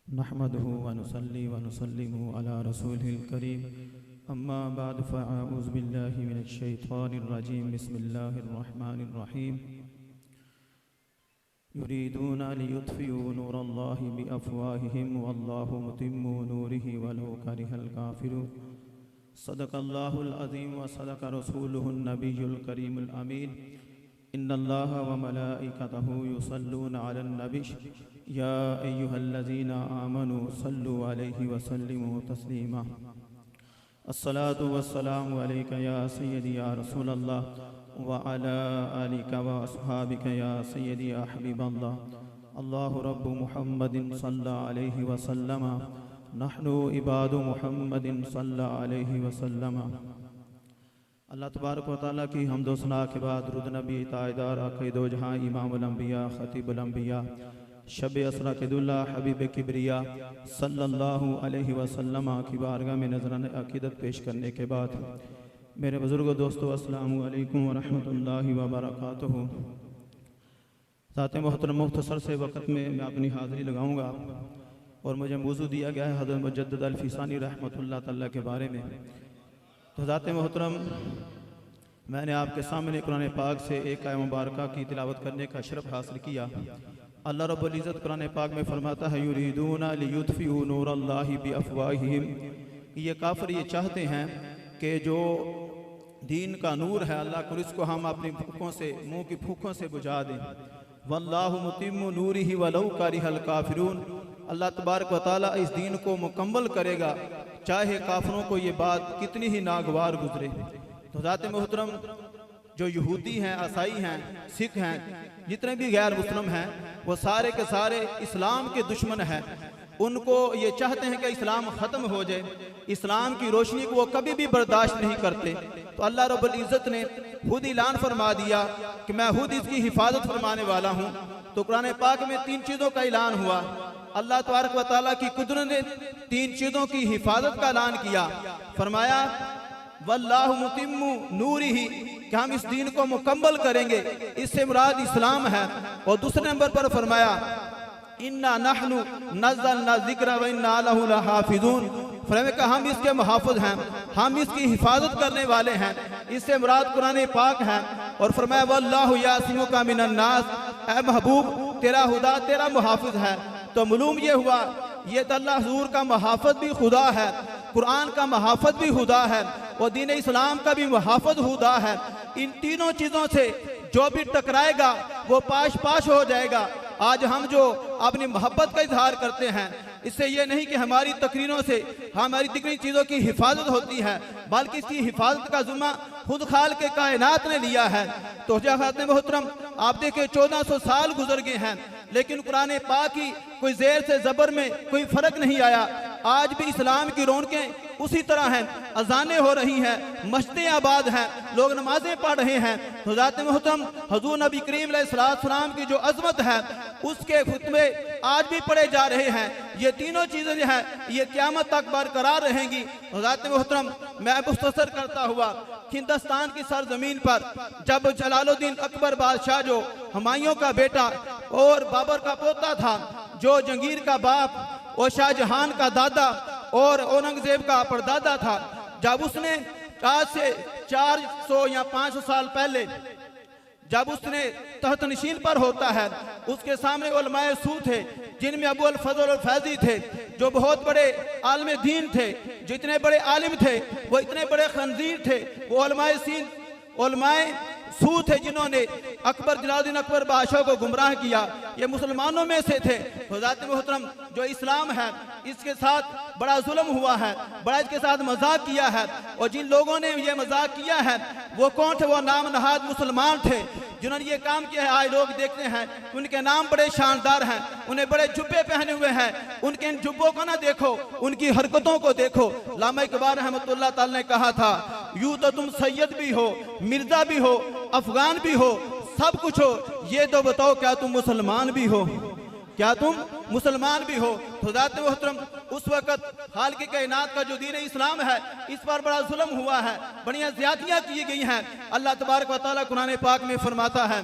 नहमदुहु व नुसल्ली व नुसल्लिमु अला रसूलिल करीम अम्मा बाद फ़अऊज़ु बिल्लाहि मिनश शैतानिर रजीम बिस्मिल्लाहिर रहमानिर रहीम युरीदूना लियुत्फ़िऊ नूरल्लाहि बिअफ़वाहिहिम वल्लाहु मुतिम्मु नूरिहि वलौ करिहल काफ़िरून सदक़ल्लाहुल अज़ीम व सदक़ रसूलुहुन नबियुल करीमुल अमीन इन्नल्लाह व मलाइकतहु युसल्लूना अलन नबी या अय्युहल्लज़ीना आमनू सल्लु अलैहि व सल्लिमू तस्लीमा अस्सलातु वस्सलामु अलैका या सय्यदी या रसूलल्लाह व अला आलिका व अस्हाबिका या सय्यदी या हबीबल्लाह अल्लाहु रब्बु मुहम्मदिन सल्लल्लाहु अलैहि व सल्लमा नहनु इबादु मुहम्मदिन सल्लल्लाहु अलैहि व सल्लमा। अल्लाह तबारक व तआला की हम्द व सना के बाद रुद नबी ताजदार आक़ाए दो जहां इमामुल अंबिया खतीबुल अंबिया शब असरा किदुल्ला हबीब किबरिया सल्लल्लाहु अलैहि वसल्लम की बारगाह में नजरान अकीदत पेश करने के बाद मेरे बुजुर्गों दोस्तों अस्सलामु अलैकुम व रहमतुल्लाहि व बरकातुहू। ज़ात मोहतरम मुख्तसर से वक़्त में मैं अपनी हाज़िरी लगाऊंगा और मुझे मौजू दिया गया है हज़रत मुजद्दिद अल-फ़ीसानी रहमतुल्लाह तआला के बारे में। तो ज़ात मोहतरम मैंने आपके सामने कुरान पाक से एक आयत मुबारका की तिलावत करने का शरफ हासिल किया। अल्लाह रब्बुल इज़्ज़त कुरान पाक में फरमाता है युरीदूना लियुत्फ़िऊ नूरल्लाहि बिअफ़वाहिहिम, ये काफिर ये चाहते हैं कि जो दीन का नूर है अल्लाह को इसको हम अपनी फूकों से मुँह की फूकों से बुझा दें। वल्लाहु मुतिम्मु नूरिहि वलौ करिहल काफ़िरून, अल्लाह तबारक व तआला इस दीन को मुकम्मल करेगा चाहे काफिरों को ये बात कितनी ही नागवार गुजरे। तो ज़ात मोहतरम जो यहूदी हैं, ईसाई हैं, सिख हैं, जितने भी गैर मुस्लिम हैं वो सारे के सारे इस्लाम के दुश्मन हैं। उनको ये चाहते हैं कि इस्लाम ख़त्म हो जाए, इस्लाम की रोशनी को वो कभी भी बर्दाश्त नहीं करते। तो अल्लाह रब्बुल इज़्ज़त ने खुद ऐलान फरमा दिया कि मैं खुद इसकी हिफाजत फरमाने वाला हूँ। तो कुरान पाक में तीन चीज़ों का ऐलान हुआ। अल्लाह तबारक व तआला की कुदरत ने तीन चीज़ों की हिफाजत का ऐलान किया। फरमाया वल्लाहु मुतिम्मु नूरिही, कि हम इस दीन को मुकम्मल करेंगे, इससे मुराद इस्लाम है। और दूसरे नंबर पर फरमाया इन्ना नहनु नज़्ज़लना ज़िक्र व इन्ना लहु लहाफ़िज़ून, फरमाया कि हम इसके मुहाफ़िज़ हैं, हम इसकी हिफाजत करने वाले हैं, इससे मुराद कुरान पाक है। और फरमाया वल्लाहु यासिमुका मिनन नास, ऐ महबूब तेरा खुदा तेरा मुहाफ़िज़ है। तो मालूम ये हुआ ये तो अल्लाह हुज़ूर का मुहाफ़िज़ भी खुदा है, कुरान का मुहाफ़िज़ भी खुदा है और दीन इस्लाम का भी मुहाफ़िज़ खुदा है। इन तीनों चीज़ों से जो भी टकराएगा वो पाश पाश हो जाएगा। आज हम जो अपनी मोहब्बत का इजहार करते हैं इससे ये नहीं कि हमारी तकरीरों से हमारी दिगरी चीज़ों की हिफाजत होती है, बल्कि इसकी हिफाजत का ज़िम्मा खुद खाल के कायनात ने लिया है। तो ज़ात मोहतरम आप देखें 1400 साल गुजर गए हैं लेकिन कुरान पाक की कोई ज़ेर से ज़बर में कोई फ़र्क नहीं आया। आज भी इस्लाम की रौनकें उसी तरह हैं, अजानें हो रही हैं, मस्जिदें आबाद हैं, लोग नमाजें पढ़ रहे हैं। तो ज़ात मोहतरम हुज़ूर नबी करीम अलैहिस्सलाम की जो अज़मत है उसके खुतबे आज भी पढ़े जा रहे हैं। ये तीनों चीज़ें जो हैं ये क़यामत तक बरकरार रहेंगी। तो ज़ात मोहतरम मैं मुख्तसर करता हुआ हिंदुस्तान की सरजमीन पर जब जलालुद्दीन अकबर बादशाह जो हुमायूं का बेटा और बाबर का पोता था, जो जंगीर का बाप और शाहजहां का दादा और औरंगजेब का परदादा था, जब उसने आज से 400 या 500 साल पहले जब उसने तहत नशीन पर होता है उसके सामने उलमाए सू थे जिनमें अबू अल फज़ल अल फैज़ी थे जो बहुत बड़े आलिम दीन थे, जो इतने बड़े आलिम थे वो इतने बड़े खंजीर थे, वो उलमाए सू थे जिन्होंने अकबर जलालुद्दीन अकबर बादशाह को गुमराह किया। ये मुसलमानों में से थे। ज़ात मोहतरम जो इस्लाम है इसके साथ बड़ा जुल्म हुआ है, बड़ा इसके साथ मजाक किया है और जिन लोगों ने ये मजाक किया है वो कौन थे? वो नाम नहाद मुसलमान थे जिन्होंने ये काम किया है। आज लोग देखते हैं उनके नाम बड़े शानदार हैं, उन्हें बड़े जुब्बे पहने हुए हैं, उनके इन जुब्बों को ना देखो, उनकी हरकतों को देखो। अल्लामा इकबाल रहमतुल्लाह तआला ने कहा था यूं तो तुम सैयद भी हो, मिर्जा भी हो, अफगान भी हो, सब कुछ हो, ये तो बताओ क्या तुम मुसलमान भी हो, क्या तुम मुसलमान भी हो। तो ज़ात मोहतरम उस वक़्त हाल के कायनात का जो दीन इस्लाम है इस पर बड़ा जुल्म हुआ है, बढ़िया ज़्यादतियाँ की गई हैं। अल्लाह तबारक व तआला कुरान पाक में फरमाता है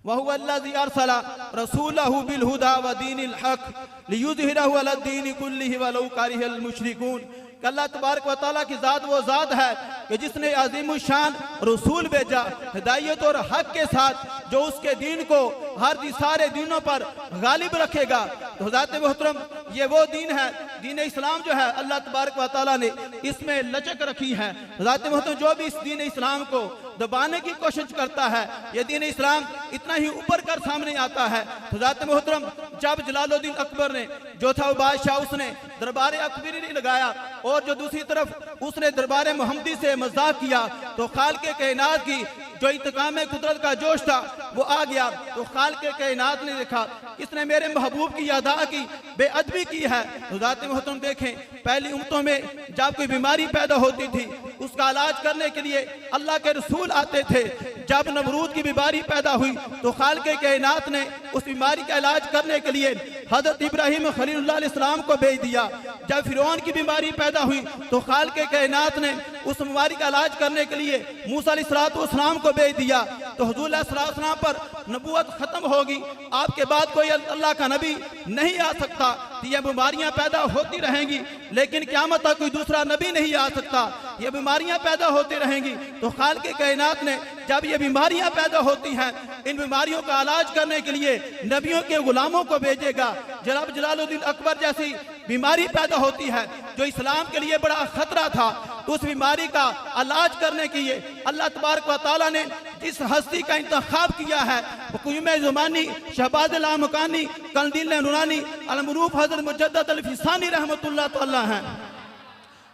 वहुवल्लज़ी अरसला रसूलहु बिल हुदा व दीनिल हक लियुज़हिरहु अला दीनि कुल्लिहि वलौ करिहल मुशरिकून। कि अल्लाह तबारक व तआला की ज़ात वो ज़ात है कि जिसने अज़ीम शान रसूल भेजा हिदायत और हक के साथ, जो उसके दीन को हर सारे दीनों पर गालिब रखेगा। तो हज़रत मोहतरम ये वो दीन है, दीन इस्लाम जो है अल्लाह तबारक व तआला ने इसमें लचक रखी है। हज़रत मोहतरम जो भी इस दीन इस्लाम को दबाने की कोशिश करता है, ये दीन इस्लाम इतना ही ऊपर कर सामने आता है। हज़रत मोहतरम जब जलालुद्दीन अकबर ने जो था बादशाह, उसने दरबार अकबरी लगाया और जो दूसरी तरफ उसने दरबार मोहम्मदी से मजाक किया, तो खालिक़े कायनात की जो इंतकाम कुदरत का जोश था वो आ गया। तो खालिक़े कायनात ने देखा किसने मेरे महबूब की अदा की, बेअदबी की है। हज़रत मोहतरम देखें, पहली उम्मतों में जब कोई बीमारी पैदा होती थी उसका इलाज करने के लिए अल्लाह के रसूल आते थे। जब नमरूद की बीमारी पैदा हुई तो खालिक़े कायनात ने उस बीमारी का इलाज करने के लिए हज़रत इब्राहीम खलीलुल्लाह अलैहिस्सलाम को भेज दिया। जब फिरौन की बीमारी पैदा हुई तो खालिक़े कायनात ने उस बीमारी का इलाज करने के लिए मूसा अलैहिस्सलाम को भेज दिया। तो हुज़ूर अलैहिस्सलाम पर नबूवत खत्म होगी, आपके बाद कोई अल्लाह का नबी नहीं आ सकता। तो ये बीमारियां पैदा होती रहेंगी, लेकिन क़यामत तक कोई दूसरा नबी नहीं आ सकता, ये बीमारियां पैदा होती रहेंगी। तो खालिक़े कायनात ने जब ये बीमारियां पैदा होती हैं, इन बीमारियों का इलाज करने के लिए नबियों के गुलामों को भेजेगा। जनाब जलालुद्दीन अकबर जैसी बीमारी पैदा होती है जो इस्लाम के लिए बड़ा खतरा था, तो उस बीमारी का इलाज करने के लिए अल्लाह तबारक व तआला ने जिस हस्ती का इंतखाब किया है वो क़ुयूम ज़मानी शहबाज़ लामकानी कंदील नूरानी अलमरूफ हज़रत मुजद्दद अल-फ़िसानी रहमतुल्लाह तआला हैं।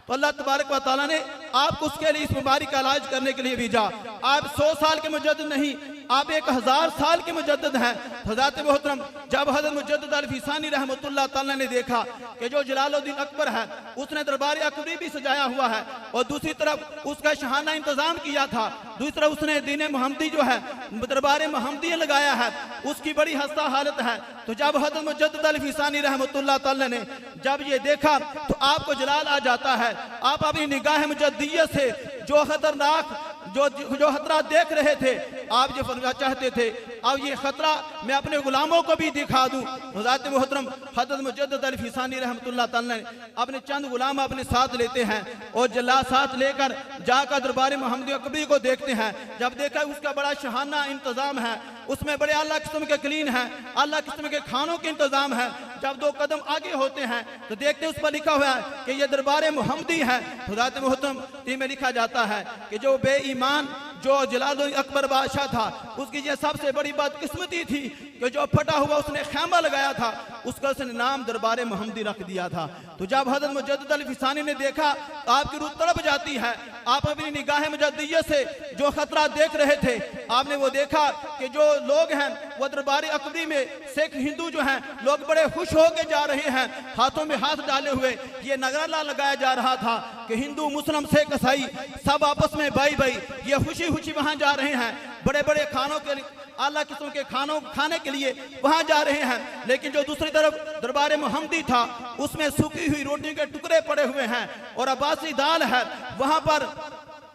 तो अल्लाह तबारक व तआला ने आपको उसके लिए इस बीमारी का इलाज करने के लिए भेजा। आप 100 साल के मुजद्दिद नहीं, आप 1000 साल के मुजद्दिद हैं। हज़रत मोहतरम जब हज़रत मुजद्दिद अल-फ़िसानी रहमतुल्लाह तआला ने देखा कि जो जलालुद्दीन अकबर है उसने दरबार अकबरी भी सजाया हुआ है और दूसरी तरफ उसका शहाना इंतजाम किया था, दूसरी तरफ उसने दीन मोहम्मदी जो है दरबार मोहम्मदी लगाया है, उसकी बड़ी हस्ता हालत है। तो जब हज़रत मुजद्दिद अल-फ़िसानी रहमतुल्लाह तआला ने जब ये देखा तो आपको जलाल आ जाता है। आप अपनी निगाह मुजद्दियत से जो खतरनाक जो खतरा देख रहे थे, आप जो फरमाना चाहते थे, अब ये खतरा मैं अपने गुलामों को भी दिखा दूं। हज़रत मोहतरम हज़रत मुजद्दिद अल-फ़िसानी रहमतुल्लाह तआला ने अपने चंद गुलाम अपने साथ लेते हैं और जल्लाद साथ लेकर जाकर दरबार मोहम्मदी अकबरी को देखते हैं। जब देखा उसका बड़ा शहाना इंतजाम है, उसमें बड़े आला किस्म के क्लीन है, आला किस्म के खानों के इंतजाम है। जब 2 कदम आगे होते हैं तो देखते उस पर लिखा हुआ है कि यह दरबार मोहम्मदी है। हज़रत मोहतरम में लिखा जाता है कि जो बेईमान जो जलालुद्दीन अकबर बादशाह था उसकी ये सबसे बड़ी बदकिस्मती थी कि जो फटा हुआ उसने खैमा लगाया था उसका उसने नाम दरबार मोहम्मदी रख दिया था। तो जब हज़रत मुजद्दिद अल-फ़िसानी ने देखा तो आपकी रूह तड़प जाती है। आप अपनी निगाह मुजद्दियत से जो खतरा देख रहे थे, आपने वो देखा कि जो लोग हैं वो दरबार अकबरी में सिख हिंदू जो हैं लोग बड़े खुश होकर जा रहे हैं, हाथों में हाथ डाले हुए ये नगराला लगाया जा रहा था कि हिंदू मुस्लिम सिख ईसाई सब आपस में भाई भाई ये खुशी खुशी वहां जा रहे हैं, बड़े बड़े खानों के आला किस्म के खानों खाने के लिए वहां जा रहे हैं। लेकिन जो दूसरी तरफ दरबार मोहम्मदी था उसमें सूखी हुई रोटी के टुकड़े पड़े हुए हैं और अब्बासी दाल है, वहां पर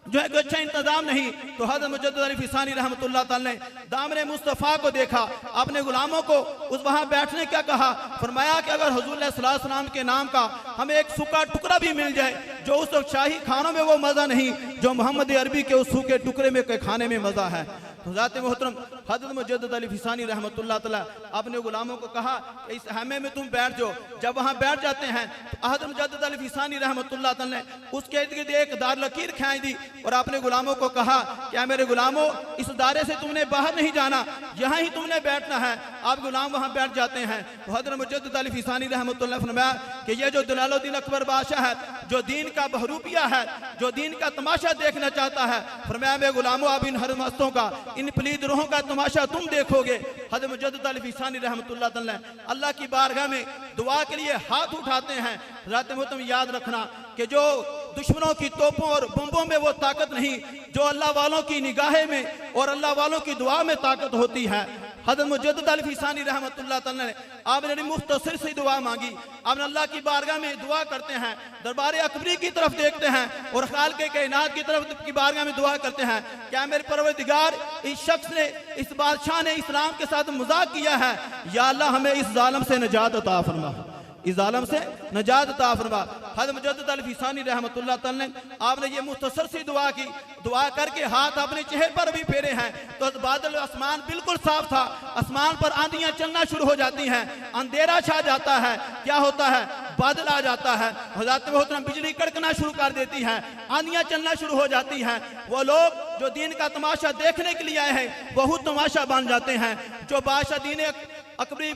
जो है अच्छा इंतजाम नहीं। तो हज़रत मुजद्दिद अल-फ़िसानी रहमतुल्लाह तआला ने दामन मुस्तफ़ा को देखा, अपने गुलामों को उस वहां बैठने क्या कहा, फरमाया कि अगर हुज़ूर सल्लल्लाहु अलैहि वसल्लम के नाम का हमें एक सूखा टुकड़ा भी मिल जाए, जो उस शाही खानों में वो मज़ा नहीं जो मोहम्मद अरबी के उस सूखे टुकड़े में के खाने में मज़ा है। हज़रत मोहतरम हज़रत मुजद्दिद अल-फ़िसानी रहमतुल्लाह तआला अपने गुलामों को कहा कि इस हैमे में तुम बैठ जाओ। जब वहाँ बैठ जाते हैं तो हज़रत मुजद्दिद अल-फ़िसानी रहमतुल्लाह तआला ने उसके इर्द गिर्द एक दार लकीर खींच दी और अपने गुलामों को कहा क्या मेरे गुलामों इस दायरे से तुमने बाहर नहीं जाना, यहाँ ही तुमने बैठना है। आप गुलाम वहाँ बैठ जाते हैं। तो हज़रत मुजद्दिद अल-फ़िसानी रहमतुल्लाह ने फरमाया कि ये जो जलालुद्दीन अकबर बादशाह है, जो दीन का बहरूपिया है, जो दीन का तमाशा देखना चाहता है, फरमाया मेरे गुलामों अब इन हर मस्तों का इन पलीद रूहों का तमाशा तुम देखोगे। हज़रत मुजद्दिद अल-फ़िसानी रहमतुल्लाह तआला अल्लाह की बारगाह में दुआ के लिए हाथ उठाते हैं। हज़रत मोहतरम याद रखना कि जो दुश्मनों की तोपों और बम्बों में वो ताकत नहीं जो अल्लाह वालों की निगाहें में और अल्लाह वालों की दुआ में ताकत होती है। हज़रत मुजद्दिद अल-फ़ीसानी रहमतुल्लाह तआला ने आपने बड़ी मुख्तसर सी दुआ मांगी। आपने अल्लाह की बारगाह में दुआ करते हैं, दरबार अकबरी की तरफ देखते हैं और खालिक़े कायनात की तरफ की बारगाह में दुआ करते हैं, क्या मेरे परवरदिगार इस शख्स ने, इस बादशाह ने इस्लाम के साथ मजाक किया है, या अल्लाह हमें इस जालिम से निजात अता फरमा, इस जालिम से निजात अता फरमा। हज़रत मुजद्दिद अल-फ़ीसानी रहमतुल्लाह तआला ने आपने ये मुख्तसर सी दुआ की, दुआ करके हाथ अपने चेहरे पर भी फेरे हैं तो बादल आसमान बिल्कुल साफ था, आसमान पर आंधियां चलना शुरू हो जाती हैं, अंधेरा छा जाता है, क्या होता है, बादल आ जाता है, हज़रत मोहतरम बिजली कड़कना शुरू कर देती है, आंधियां चलना शुरू हो जाती हैं। वो लोग जो दीन का तमाशा देखने के लिए आए हैं वह तमाशा बन जाते हैं। जो बादशाह अकबरी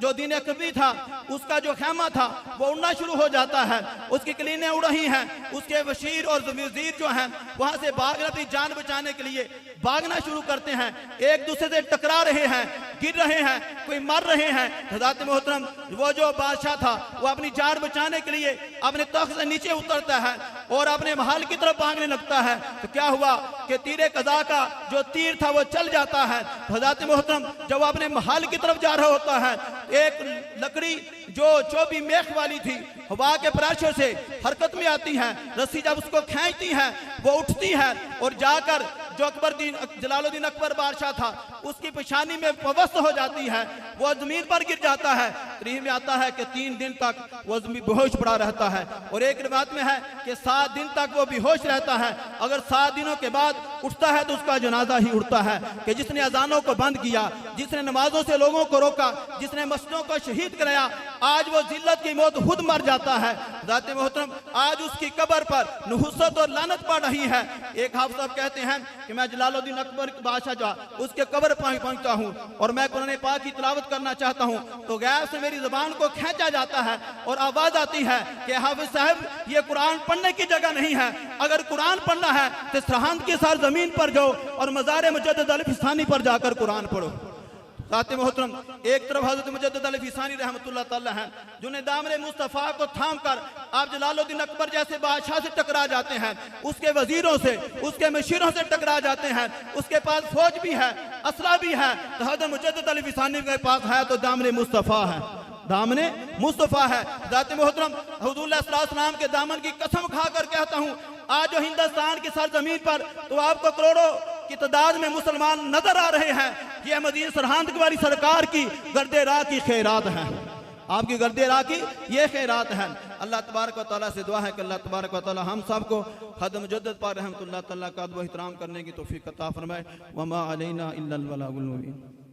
जो दीन अकबरी था उसका जो खेमा था वो उड़ना शुरू हो जाता है, उसकी कलीनें उड़ रही हैं, उसके वजीर और वजीर जो हैं वहां से भाग अपनी जान बचाने के लिए भागना शुरू करते हैं, एक दूसरे से टकरा रहे हैं, गिर रहे हैं, कोई मर रहे हैं। हज़रत मोहतरम वो जो बादशाह था वो अपनी जान बचाने के लिए अपने तख्त से नीचे उतरता है और अपने महल की तरफ भागने लगता है। तो क्या हुआ कि तीर कज़ा का जो तीर था वो चल जाता है। हज़रत मोहतरम जब अपने महल की तरफ जा रहा होता है, एक लकड़ी जो चौबी मेख वाली थी हवा के प्रेशर से हरकत में आती है, रस्सी जब उसको खींचती है वो उठती है और जाकर जो जलालुद्दीन अकबर बादशाह था उसकी पेशानी में पवस्त हो जाती है, वो जमीन पर गिर जाता है। तरीह में आता है कि 3 दिन तक वो बेहोश पड़ा रहता है और एक रिवायत में है कि 7 दिन तक वो बेहोश रहता है। अगर 7 दिनों के बाद उठता है तो उसका जनाजा ही उठता है कि जिसने अजानों को बंद किया, जिसने नमाजों से लोगों को रोका, जिसने मस्जिदों को शहीद कराया, आज वो जिल्लत की मौत खुद मर जाता है। ज़ाते मोहतरम आज उसकी कब्र पर नुहसत और लानत पड़ रही है। एक हाफ़िज़ साहब कहते हैं कि मैं जलालुद्दीन अकबर बादशाह जो उसके कब्र पर पहुंचता हूं और मैं कुरान पाक की तिलावत करना चाहता हूं तो गैर से मेरी ज़बान को खींचा जाता है और आवाज़ आती है कि हाफ़िज़ साहब ये कुरान पढ़ने की जगह नहीं है, अगर कुरान पढ़ना है तो सरहंद के साथ ज़मीन पर जाओ और मज़ार मुजद्दिद अल-फ़ीसानी पर जाकर कुरान पढ़ो। साथे मोहतरम एक तरफ हज़रत मुजद्दिद अल-फ़ीसानी रहमतुल्लाह तआला हैं जिन्हें दामन मुस्तफ़ा को थाम कर आप जलालुद्दीन अकबर जैसे बादशाह से टकरा जाते हैं, उसके वजीरों से, उसके मशीरों से टकरा जाते हैं, उसके पास फौज भी है, असला भी है। तो हज़रत मुजद्दिद अल-फ़ीसानी के पास है तो दामन मुस्तफ़ा है, दामने मुस्तफ़ा है। ज़ाते मोहतरम हुज़ूर सल्लल्लाहु अलैहि वसल्लम के दामन की कसम खाकर कहता हूँ आज जो हिंदुस्तान की सरजमीन पर तो आपको करोड़ों की तादाद में मुसलमान नजर आ रहे हैं, ये मदीना सरहंद वाली सरकार की गर्दे राह की खैरात हैं, आपकी गर्दे राह की ये खैरात हैं। अल्लाह तबारक व तआला से दुआ है कि अल्लाह तबारक व तआला हम सबको हज़रत मुजद्दिद पाक रहमतुल्लाह तआला का अदब व एहतराम करने की तौफीक अता फरमाए। वमा अलैना इल्लल बलागुल मुबीन।